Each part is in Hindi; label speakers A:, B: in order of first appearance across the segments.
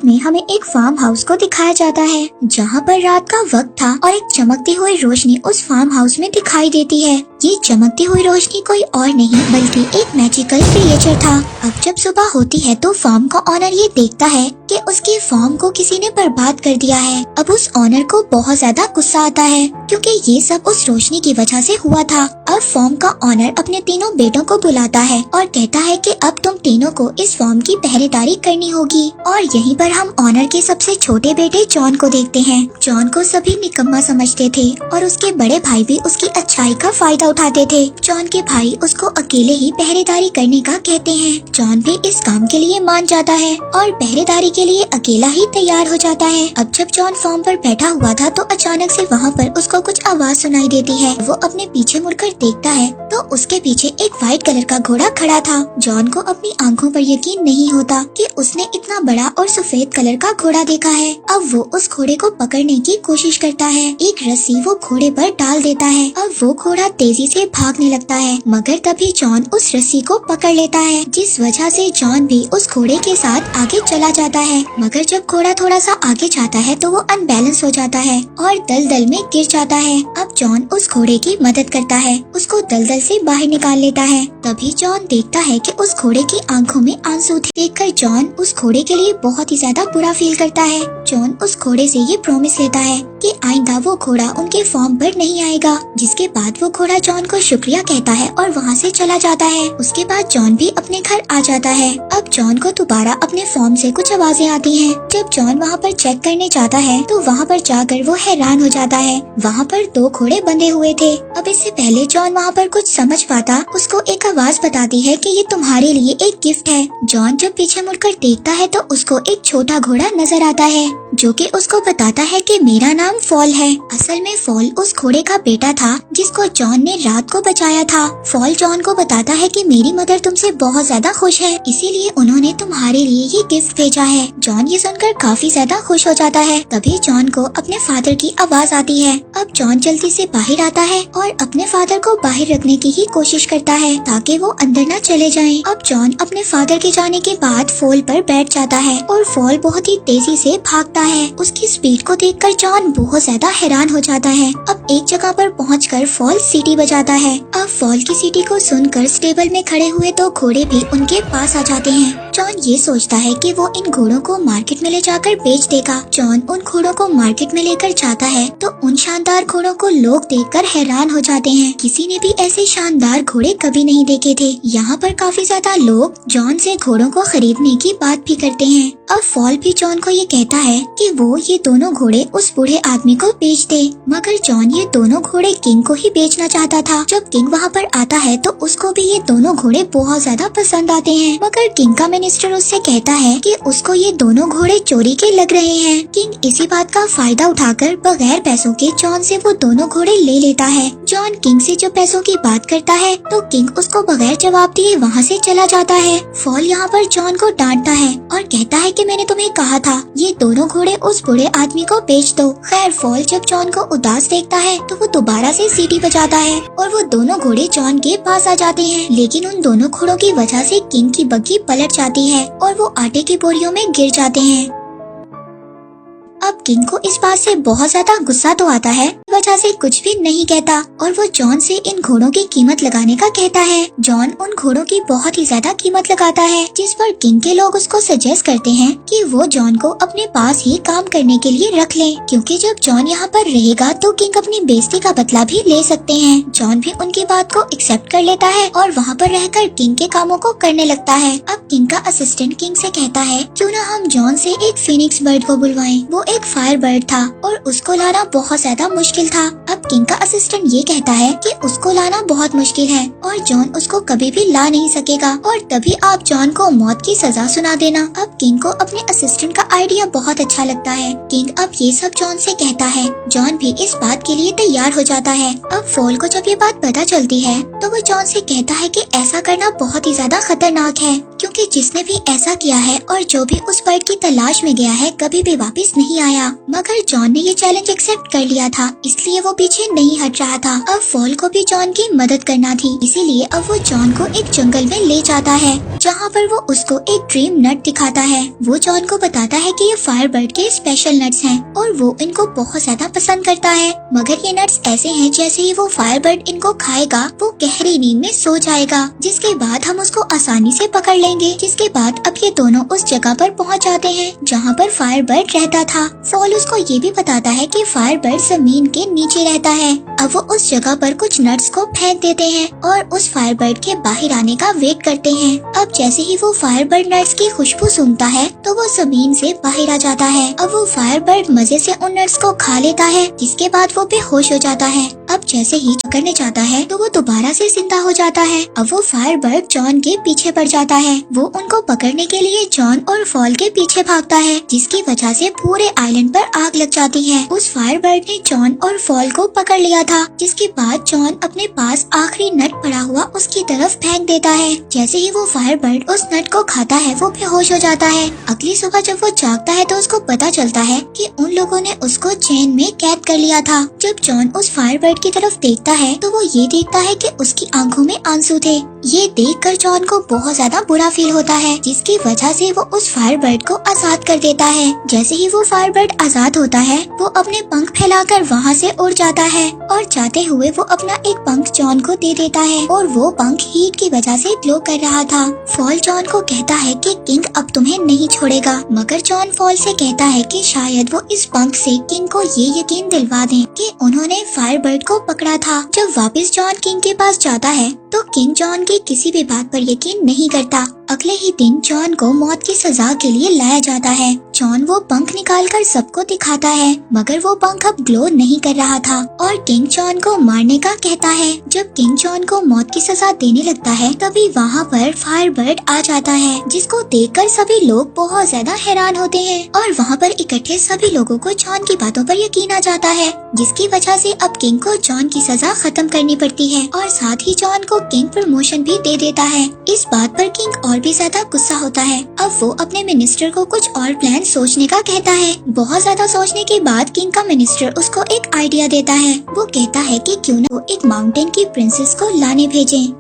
A: स्टार्ट में हमें एक फार्म हाउस को दिखाया जाता है जहाँ पर रात का वक्त था और एक चमकती हुई रोशनी उस फार्म हाउस में दिखाई देती है। ये चमकती हुई रोशनी कोई और नहीं बल्कि एक मैजिकल क्रिएचर था। अब जब सुबह होती है तो फार्म का ऑनर ये देखता है कि उसकी फार्म को किसी ने बर्बाद कर दिया है। अब उस ऑनर को बहुत ज्यादा गुस्सा आता है क्योंकि ये सब उस रोशनी की वजह से हुआ था। अब फार्म का ऑनर अपने तीनों बेटों को बुलाता है और कहता है कि अब तुम तीनों को इस फार्म की पहरेदारी करनी होगी। और यहीं पर हम ऑनर के सबसे छोटे बेटे जॉन को देखते हैं। जॉन को सभी निकम्मा समझते थे और उसके बड़े भाई भी उसकी अच्छाई का फायदा उठाते थे। जॉन के भाई उसको अकेले ही पहरेदारी करने का कहते हैं। जॉन भी इस काम के लिए मान जाता है और पहरेदारी के लिए अकेला ही तैयार हो जाता है। अब जब जॉन फार्म पर बैठा हुआ था तो अचानक से वहाँ पर उसको कुछ आवाज सुनाई देती है। वो अपने पीछे मुड़कर देखता है तो उसके पीछे एक व्हाइट कलर का घोड़ा खड़ा था। जॉन को अपनी आंखों पर यकीन नहीं होता कि उसने इतना बड़ा और सफेद कलर का घोड़ा देखा है। अब वो उस घोड़े को पकड़ने की कोशिश करता है। एक रस्सी वो घोड़े पर डाल देता है। अब वो घोड़ा तेजी से भागने लगता है मगर तभी जॉन उस रस्सी को पकड़ लेता है जिस वजह से जॉन भी उस घोड़े के साथ आगे चला जाता है। मगर जब घोड़ा थोड़ा सा आगे जाता है तो वो अनबैलेंस हो जाता है और दलदल में गिर जाता है। अब जॉन उस घोड़े की मदद करता है, उसको दलदल से बाहर निकाल लेता है। तभी जॉन देखता है कि उस घोड़े की आंखों में आंसू थे। देखकर जॉन उस घोड़े के लिए बहुत ही ज्यादा बुरा फील करता है। जॉन उस घोड़े से ये प्रॉमिस लेता है कि आइंदा वो घोड़ा उनके फार्म पर नहीं आएगा। जिसके बाद वो घोड़ा जॉन को शुक्रिया कहता है और वहाँ से चला जाता है। उसके बाद जॉन भी अपने घर आ जाता है। अब जॉन को दोबारा अपने फार्म से कुछ आवाजें आती हैं। जब जॉन वहाँ पर चेक करने जाता है तो वहाँ पर जाकर वो हैरान हो जाता है। वहाँ पर 2 घोड़े बंधे हुए थे। अब इससे पहले जॉन वहाँ पर कुछ समझ पाता उसको एक आवाज बताती है कि ये तुम्हारे लिए एक गिफ्ट है। जॉन जब पीछे मुड़कर देखता है तो उसको एक छोटा घोड़ा नजर आता है जो कि उसको बताता है कि मेरा नाम फॉल है। असल में फॉल उस घोड़े का बेटा था जिसको जॉन ने रात को बचाया था। फॉल जॉन को बताता है कि मेरी मदर तुमसे बहुत ज्यादा खुश है इसीलिए उन्होंने तुम्हारे लिए ये गिफ्ट भेजा है। जॉन ये सुनकर काफी ज्यादा खुश हो जाता है। तभी जॉन को अपने फादर की आवाज आती है। अब जॉन जल्दी से बाहर आता है और अपने फादर को बाहर रखने की ही कोशिश करता है ताकि वो अंदर न चले जाएं। अब जॉन अपने फादर के जाने के बाद फॉल पर बैठ जाता है और फॉल बहुत ही तेजी से भागता है। उसकी स्पीड को देखकर जॉन बहुत ज्यादा हैरान हो जाता है। अब एक जगह पर पहुंचकर फॉल सीटी बजाता है। अब फॉल की सीटी को सुनकर स्टेबल में खड़े हुए 2 घोड़े भी उनके पास आ जाते हैं। जॉन ये सोचता है कि वो इन घोड़ों को मार्केट में ले जाकर बेच देगा। जॉन उन घोड़ों को मार्केट में लेकर जाता है तो उन शानदार घोड़ों को लोग देखकर हैरान हो जाते हैं। किसी ने भी ऐसे शानदार घोड़े कभी नहीं देखे थे। यहाँ पर काफी ज्यादा लोग जॉन से घोड़ों को खरीदने की बात भी करते हैं। अब फॉल भी जॉन को ये कहता है कि वो ये दोनों घोड़े उस बूढ़े आदमी को बेच दे। मगर जॉन ये दोनों घोड़े किंग को ही बेचना चाहता था। जब किंग वहाँ पर आता है तो उसको भी ये दोनों घोड़े बहुत ज्यादा पसंद आते हैं। मगर किंग का मिनिस्टर उससे कहता है कि उसको ये दोनों घोड़े चोरी के लग रहे हैं। किंग इसी बात का फायदा उठाकर बगैर पैसों के जॉन से वो दोनों घोड़े ले लेता है। जॉन किंग से जब पैसों की बात करता है तो किंग उसको बगैर जवाब दिए वहाँ से चला जाता है। फॉल यहाँ पर जॉन को डांटता है और कहता है कि मैंने तुम्हें कहा था ये दोनों घोड़े उस बूढ़े आदमी को बेच दो। खैर फॉल जब जॉन को उदास देखता है तो वो दोबारा से सीटी बजाता है और वो दोनों घोड़े जॉन के पास आ जाते हैं। लेकिन उन दोनों घोड़ों की वजह से किंग की बग्गी पलट जाती है और वो आटे की बोरियों में गिर जाते हैं। अब किंग को इस बात से बहुत ज्यादा गुस्सा तो आता है, वजह से कुछ भी नहीं कहता और वो जॉन से इन घोड़ों की कीमत लगाने का कहता है। जॉन उन घोड़ों की बहुत ही ज्यादा कीमत लगाता है जिस पर किंग के लोग उसको सजेस्ट करते हैं कि वो जॉन को अपने पास ही काम करने के लिए रख ले क्योंकि जब जॉन यहाँ पर रहेगा तो किंग अपनी बेइज्जती का बदला भी ले सकते हैं। जॉन भी उनकी बात को एक्सेप्ट कर लेता है और वहाँ पर रहकर किंग के कामों को करने लगता है। अब किंग का असिस्टेंट किंग से कहता है क्यों ना हम जॉन से एक फिनिक्स बर्ड को बुलवाएं। वो एक फायर बर्ड था और उसको लाना बहुत ज्यादा मुश्किल था। अब किंग का असिस्टेंट ये कहता है कि उसको लाना बहुत मुश्किल है और जॉन उसको कभी भी ला नहीं सकेगा और तभी आप जॉन को मौत की सजा सुना देना। अब किंग को अपने असिस्टेंट का आइडिया बहुत अच्छा लगता है। किंग अब ये सब जॉन से कहता है। जॉन भी इस बात के लिए तैयार हो जाता है। अब फॉल को जब ये बात पता चलती है तो वो जॉन से कहता है कि ऐसा करना बहुत ही ज्यादा खतरनाक है क्योंकि जिसने भी ऐसा किया है और जो भी उस बर्ड की तलाश में गया है कभी भी वापस नहीं आया। मगर जॉन ने ये चैलेंज एक्सेप्ट कर लिया था इसलिए वो पीछे नहीं हट रहा था। अब फॉल को भी जॉन की मदद करना थी, इसीलिए अब वो जॉन को एक जंगल में ले जाता है, जहाँ पर वो उसको एक ड्रीम नट दिखाता है। वो जॉन को बताता है कि ये फायरबर्ड के स्पेशल नट्स हैं और वो इनको बहुत ज्यादा पसंद करता है, मगर ये नट्स ऐसे हैं जैसे ही वो फायरबर्ड इनको खाएगा वो गहरी नींद में सो जाएगा, जिसके बाद हम उसको आसानी से पकड़ लेंगे। जिसके बाद अब ये दोनों उस जगह पर पहुँच जाते हैं जहाँ पर फायरबर्ड रहता था। फॉल उसको ये भी बताता है कि फायरबर्ड जमीन के नीचे रहता है। अब वो उस जगह पर कुछ नट्स को फेंक देते हैं और उस फायरबर्ड के बाहर आने का वेट करते हैं। अब जैसे ही वो फायरबर्ड नट्स की खुशबू सूंघता है तो वो जमीन से बाहर आ जाता है। अब वो फायरबर्ड मजे से उन नट्स को खा लेता है, जिसके बाद वो बेहोश हो जाता है। अब जैसे ही पकड़ने जाता है तो वो दोबारा से जिंदा हो जाता है। अब वो फायरबर्ड जॉन के पीछे पड़ जाता है। वो उनको पकड़ने के लिए जॉन और फॉल के पीछे भागता है, जिसकी वजह से पूरे आइलैंड पर आग लग जाती है। उस फायरबर्ड ने जॉन और फॉल को पकड़ लिया था, जिसके बाद जॉन अपने पास आखिरी नट पड़ा हुआ उसकी तरफ फेंक देता है। जैसे ही वो फायरबर्ड उस नट को खाता है वो बेहोश हो जाता है। अगली सुबह जब वो जागता है तो उसको पता चलता है कि उन लोगों ने उसको चेन में कैद कर लिया था। जब जॉन उस फायरबर्ड की तरफ देखता है तो वो ये देखता है कि उसकी आंखों में आंसू थे। ये देखकर जॉन को बहुत ज्यादा बुरा फील होता है, जिसकी वजह से वो उस फायरबर्ड को आजाद कर देता है। जैसे ही वो फायरबर्ड आजाद होता है वो अपने पंख फैलाकर वहाँ से उड़ जाता है और जाते हुए वो अपना एक पंख जॉन को दे देता है और वो पंख हीट की वजह से ग्लो कर रहा था। फॉल जॉन को कहता है कि किंग अब तुम्हें नहीं छोड़ेगा, मगर जॉन फॉल से कहता है कि शायद वो इस पंख से किंग को ये यकीन दिलवा दें कि उन्होंने फायरबर्ड को पकड़ा था। जब वापस जॉन किंग के पास जाता है तो किंग जॉन की किसी भी बात पर यकीन नहीं करता। अगले ही दिन जॉन को मौत की सजा के लिए लाया जाता है। जॉन वो पंख निकालकर सबको दिखाता है, मगर वो पंख अब ग्लो नहीं कर रहा था और किंग जॉन को मारने का कहता है। जब किंग जॉन को मौत की सजा देने लगता है तभी वहाँ पर फायरबर्ड आ जाता है, जिसको देखकर सभी लोग बहुत ज्यादा हैरान होते हैं और वहाँ पर इकट्ठे सभी लोगों को जॉन की बातों पर यकीन आ जाता है, जिसकी वजह से अब किंग को जॉन की सजा खत्म करनी पड़ती है और साथ ही जॉन को किंग प्रमोशन भी दे देता है। इस बात पर किंग और भी ज्यादा गुस्सा होता है। अब वो अपने मिनिस्टर को कुछ और प्लान सोचने का कहता है। बहुत ज्यादा सोचने के बाद किंग का मिनिस्टर उसको एक आइडिया देता है। वो कहता है कि क्यों न वो एक माउंटेन की प्रिंसेस को लाने भेजें।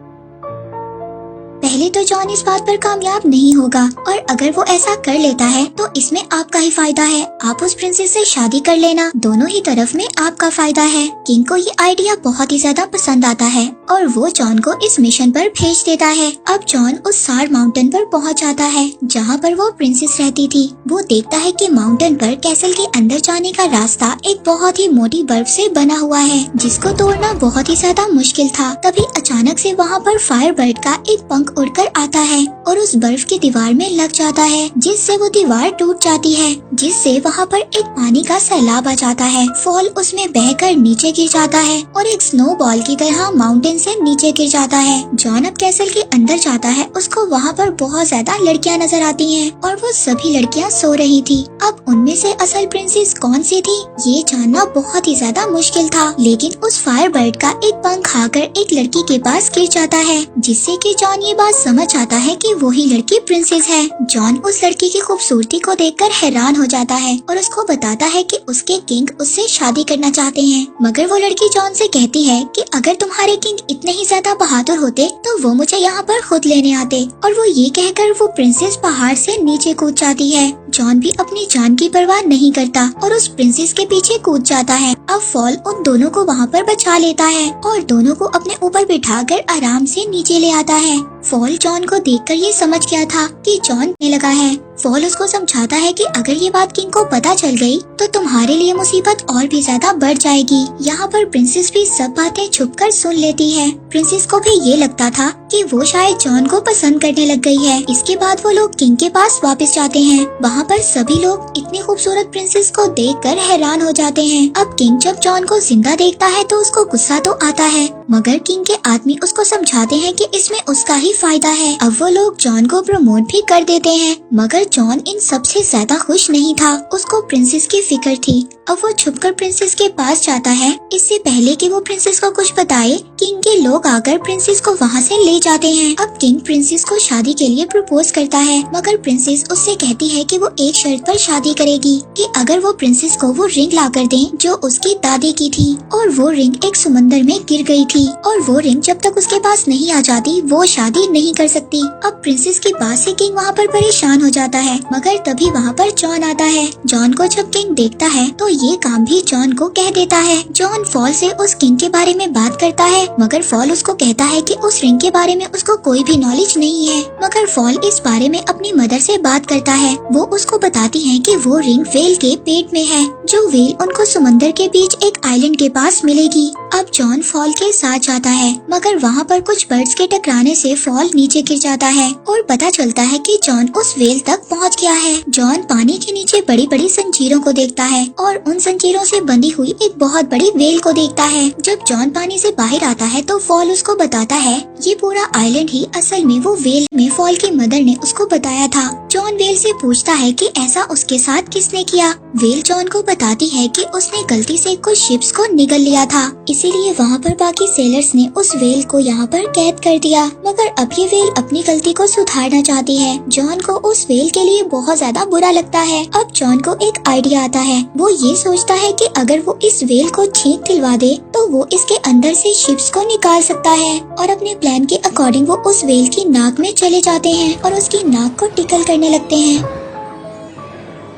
A: पहले तो जॉन इस बात पर कामयाब नहीं होगा और अगर वो ऐसा कर लेता है तो इसमें आपका ही फायदा है। आप उस प्रिंसेस से शादी कर लेना, दोनों ही तरफ में आपका फायदा है। किंग को ये आइडिया बहुत ही ज्यादा पसंद आता है और वो जॉन को इस मिशन पर भेज देता है। अब जॉन उस सार माउंटेन पर पहुंच जाता है जहां पर वो प्रिंसेस रहती थी। वो देखता है कि माउंटेन पर कैसल के अंदर जाने का रास्ता एक बहुत ही मोटी बर्फ से बना हुआ है, जिसको तोड़ना बहुत ही ज्यादा मुश्किल था। तभी अचानक से वहाँ पर फायरबर्ड का एक पंख उड़कर आता है और उस बर्फ की दीवार में लग जाता है, जिससे वो दीवार टूट जाती है, जिससे वहाँ पर एक पानी का सैलाब आ जाता है। फॉल उसमें बहकर नीचे गिर जाता है और एक स्नो बॉल की तरह माउंटेन से नीचे गिर जाता है। जॉन अब कैसल के अंदर जाता है। उसको वहाँ पर बहुत ज्यादा लड़कियाँ नजर आती हैं और वो सभी लड़कियाँ सो रही थी। अब उनमें से असल प्रिंसेस कौन सी थी ये जानना बहुत ही ज्यादा मुश्किल था, लेकिन उस फायरबर्ड का एक पंख आकर एक लड़की के पास गिर जाता है, जिससे कि जॉन ये बात समझ आता है कि वही लड़की प्रिंसेस है। जॉन उस लड़की की खूबसूरती को देखकर हैरान हो जाता है और उसको बताता है कि उसके किंग उससे शादी करना चाहते हैं, मगर वो लड़की जॉन से कहती है कि अगर तुम्हारे किंग इतने ही ज्यादा बहादुर होते तो वो मुझे यहाँ पर खुद लेने आते। और वो ये कहकर वो प्रिंसेस पहाड़ से नीचे कूद जाती है। जॉन भी अपनी जान की परवाह नहीं करता और उस प्रिंसेस के पीछे कूद जाता है। अब फॉल उन दोनों को वहाँ पर बचा लेता है और दोनों को अपने ऊपर बिठाकर आराम से नीचे ले आता है। फॉल जॉन को देखकर ये समझ गया था कि जॉन ने लगा है। फॉल उसको समझाता है कि अगर ये बात किंग को पता चल गई तो तुम्हारे लिए मुसीबत और भी ज्यादा बढ़ जाएगी। यहाँ पर प्रिंसेस भी सब बातें छुपकर सुन लेती है। प्रिंसेस को भी ये लगता था कि वो शायद जॉन को पसंद करने लग गई है। इसके बाद वो लोग किंग के पास वापस जाते हैं। वहाँ पर सभी लोग इतनी खूबसूरत प्रिंसेस को देखकर हैरान हो जाते हैं। अब किंग जब जॉन को जिंदा देखता है तो उसको गुस्सा तो आता है, मगर किंग के आदमी उसको समझाते हैं कि इसमें उसका ही फायदा है। अब वो लोग जॉन को प्रमोट भी कर देते हैं, मगर जॉन इन सबसे ज्यादा खुश नहीं था। उसको प्रिंसेस की फिक्र थी। अब वो छुपकर प्रिंसेस के पास जाता है। इससे पहले कि वो प्रिंसेस को कुछ बताए, किंग के लोग आकर प्रिंसेस को वहाँ से ले जाते हैं। अब किंग प्रिंसेस को शादी के लिए प्रपोज करता है, मगर प्रिंसेस उससे कहती है कि वो एक शर्त पर शादी करेगी कि अगर वो प्रिंसेस को वो रिंग ला कर दे जो उसकी दादी की थी, और वो रिंग एक समंदर में गिर गई थी, और वो रिंग जब तक उसके पास नहीं आ जाती वो शादी नहीं कर सकती। अब प्रिंसेस की बात से किंग वहाँ पर परेशान हो जाता है, मगर तभी वहाँ पर जॉन आता है। जॉन को जब किंग देखता है तो ये काम भी जॉन को कह देता है। जॉन फॉल से उस किंग के बारे में बात करता है, मगर फॉल उसको कहता है कि उस रिंग के बारे में उसको कोई भी नॉलेज नहीं है। मगर फॉल इस बारे में अपनी मदर से बात करता है। वो उसको बताती है कि वो रिंग वेल के पेट में है, जो वेल उनको समंदर के बीच एक आइलैंड के पास मिलेगी। अब जॉन फॉल के साथ जाता है, मगर वहाँ पर कुछ बर्ड्स के टकराने से फॉल नीचे गिर जाता है और पता चलता है कि जॉन उस वेल तक पहुँच गया है। जॉन पानी के नीचे बड़ी बड़ी जंजीरों को देखता है और उन जंजीरों से बंधी हुई एक बहुत बड़ी वेल को देखता है। जब जॉन पानी से बाहर आता है तो फॉल उसको बताता है ये पूरा आइलैंड ही असल में वो वेल में फॉल की मदर ने उसको बताया था। जॉन वेल से पूछता है कि ऐसा उसके साथ किसने किया। वेल जॉन को बताती है कि उसने गलती से कुछ शिप्स को निगल लिया था, इसीलिए वहाँ पर बाकी सेलर्स ने उस वेल को यहाँ पर कैद कर दिया। मगर अब ये वेल अपनी गलती को सुधारना चाहती है। जॉन को उस वेल के लिए बहुत ज्यादा बुरा लगता है। अब जॉन को एक आइडिया आता है। वो ये सोचता है कि अगर वो इस वेल को छींक दिलवा दे तो वो इसके अंदर से शिप्स को निकाल सकता है, और अपने प्लान के अकॉर्डिंग वो उस वेल की नाक में चले जाते हैं और उसकी नाक को टिकल करने लगते हैं।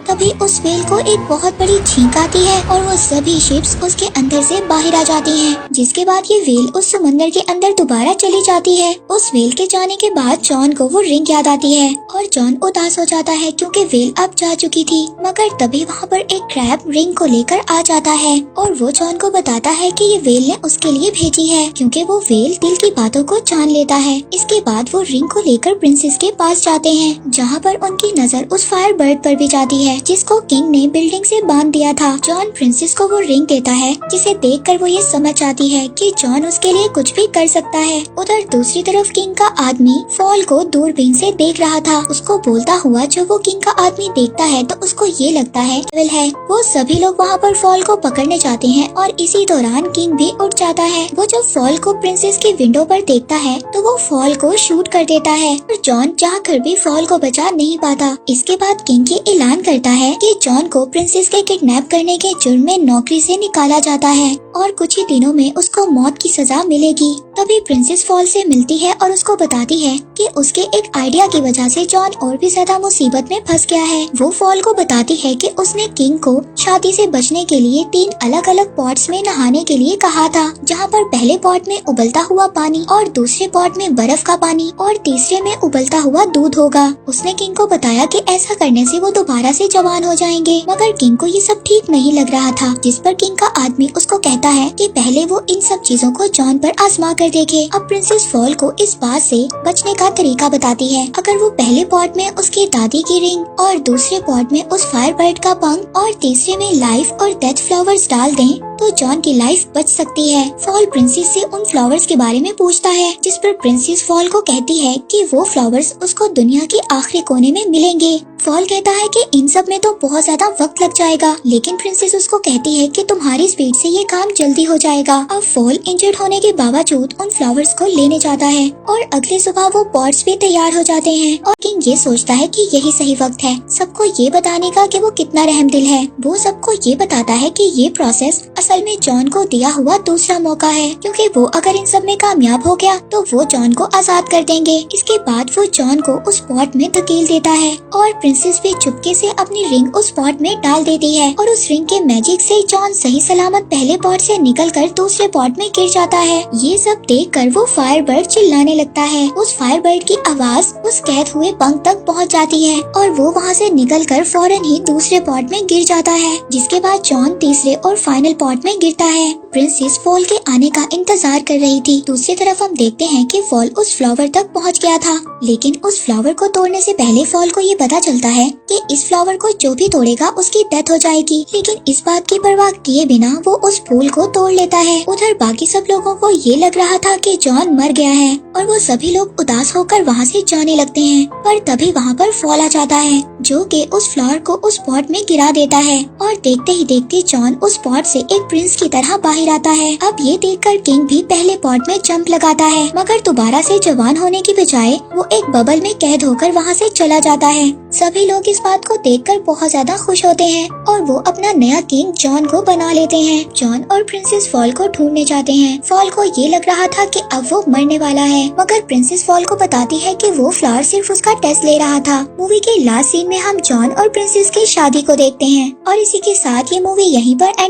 A: तभी उस वेल को एक बहुत बड़ी छींक आती है और वो सभी शिप्स उसके अंदर से बाहर आ जाती हैं, जिसके बाद ये वेल उस समंदर के अंदर दोबारा चली जाती है। उस वेल के जाने के बाद जॉन को वो रिंग याद आती है और जॉन उदास हो जाता है क्योंकि वेल अब जा चुकी थी। मगर तभी वहाँ पर एक क्रैब रिंग को लेकर आ जाता है और वो जॉन को बताता है कि ये वेल ने उसके लिए भेजी है, क्योंकि वो वेल दिल की बातों को जान लेता है। इसके बाद वो रिंग को लेकर प्रिंसेस के पास जाते हैं, जहाँ पर उनकी नजर उस फायर बर्ड पर भी जाती है जिसको किंग ने बिल्डिंग से बांध दिया था। जॉन प्रिंसेस को वो रिंग देता है, जिसे देखकर वो ये समझ आती है कि जॉन उसके लिए कुछ भी कर सकता है। उधर दूसरी तरफ किंग का आदमी फॉल को दूरबीन से देख रहा था। उसको बोलता हुआ जब वो किंग का आदमी देखता है तो उसको ये लगता है है। वो सभी लोग वहाँ पर फॉल को पकड़ने जाते हैं और इसी दौरान किंग भी उठ जाता है। वो जब फॉल को प्रिंसेस की विंडो पर देखता है तो वो फॉल को शूट कर देता है, और जॉन चाहकर भी फॉल को बचा नहीं पाता। इसके बाद किंग ये ऐलान करता है कि जॉन को प्रिंसेस के किडनैप करने के जुर्म में नौकरी से निकाला जाता है और कुछ ही दिनों में उसको मौत की सजा मिलेगी। तभी प्रिंसेस फॉल से मिलती है और उसको बताती है कि उसके एक आइडिया की वजह से जॉन और भी ज्यादा मुसीबत में फंस गया है। वो फॉल को बताती है कि उसने किंग को शादी से बचने के लिए 3 अलग अलग पॉट्स में नहाने के लिए कहा था, जहाँ पर पहले पॉट में उबलता हुआ पानी और दूसरे पॉट में बर्फ का पानी और तीसरे में उबलता हुआ दूध होगा। उसने किंग को बताया कि ऐसा करने से वो दोबारा से जवान हो जाएंगे, मगर किंग को ये सब ठीक नहीं लग रहा था, जिस पर किंग का आदमी उसको कहता है कि पहले वो इन सब चीजों को जॉन पर आजमा कर देखे। अब प्रिंसेस फॉल को इस बात से बचने का तरीका बताती है। अगर वो पहले पॉट में उसकी दादी की रिंग और दूसरे पॉट में उस फायर बर्ड का पंख और तीसरे में लाइफ और डेथ फ्लावर्स डाल दें तो जॉन की लाइफ बच सकती है। फॉल प्रिंसेस से उन फ्लावर्स के बारे में पूछता है, जिस पर प्रिंसेस फॉल को कहती है कि वो फ्लावर्स उसको दुनिया के आखिरी कोने में मिलेंगे। फॉल कहता है कि इन सब में तो बहुत ज्यादा वक्त लग जाएगा, लेकिन प्रिंसेस उसको कहती है कि तुम्हारी स्पीड से ये काम जल्दी हो जाएगा। अब फॉल इंजर्ड होने के बावजूद उन फ्लावर्स को लेने जाता है और अगले सुबह वो पॉट्स भी तैयार हो जाते हैं और किंग ये सोचता है कि यही सही वक्त है सबको ये बताने का कि वो कितना रहमदिल है। वो सबको ये बताता है कि ये प्रोसेस असल में जॉन को दिया हुआ दूसरा मौका है, क्योंकि वो अगर इन सब में कामयाब हो गया तो वो जॉन को आजाद कर देंगे। इसके बाद वो जॉन को उस पॉट में धकेल देता है और प्रिंसेस भी चुपके से अपनी रिंग उस पॉट में डाल देती है और उस रिंग के मैजिक से जॉन सही सलामत पहले पॉट से निकलकर दूसरे पॉट में गिर जाता है। ये सब देखकर वो फायर बर्ड चिल्लाने लगता है। उस फायर बर्ड की आवाज उस कैद हुए पंख तक पहुंच जाती है और वो वहां से निकलकर फौरन ही दूसरे पॉट में गिर जाता है, जिसके बाद जॉन तीसरे और फाइनल पॉट पॉट में गिरता है। प्रिंसेस फॉल के आने का इंतजार कर रही थी। दूसरी तरफ हम देखते हैं कि फॉल उस फ्लावर तक पहुंच गया था, लेकिन उस फ्लावर को तोड़ने से पहले फॉल को ये पता चलता है कि इस फ्लावर को जो भी तोड़ेगा उसकी डेथ हो जाएगी। लेकिन इस बात की परवाह किए बिना वो उस फूल को तोड़ लेता है। उधर बाकी सब लोगों को ये लग रहा था कि जॉन मर गया है और वो सभी लोग उदास होकर वहाँ से जाने लगते हैं। पर तभी वहाँ पर फॉल आ जाता है, जो कि उस फ्लावर को उस पॉट में गिरा देता है और देखते ही देखते जॉन उस पॉट से एक प्रिंस की तरह बाहर आता है। अब ये देखकर किंग भी पहले पॉट में जंप लगाता है, मगर दोबारा से जवान होने की बजाय वो एक बबल में कैद होकर वहाँ से चला जाता है। सभी लोग इस बात को देखकर बहुत ज्यादा खुश होते हैं और वो अपना नया किंग जॉन को बना लेते हैं। जॉन और प्रिंसेस फॉल को ढूंढने जाते हैं। फॉल को ये लग रहा था कि अब वो मरने वाला है, मगर प्रिंसेस फॉल को बताती है कि वो फ्लावर सिर्फ उसका टेस्ट ले रहा था। मूवी के लास्ट सीन में हम जॉन और प्रिंसेस की शादी को देखते हैं और इसी के साथ ये मूवी यहीं पर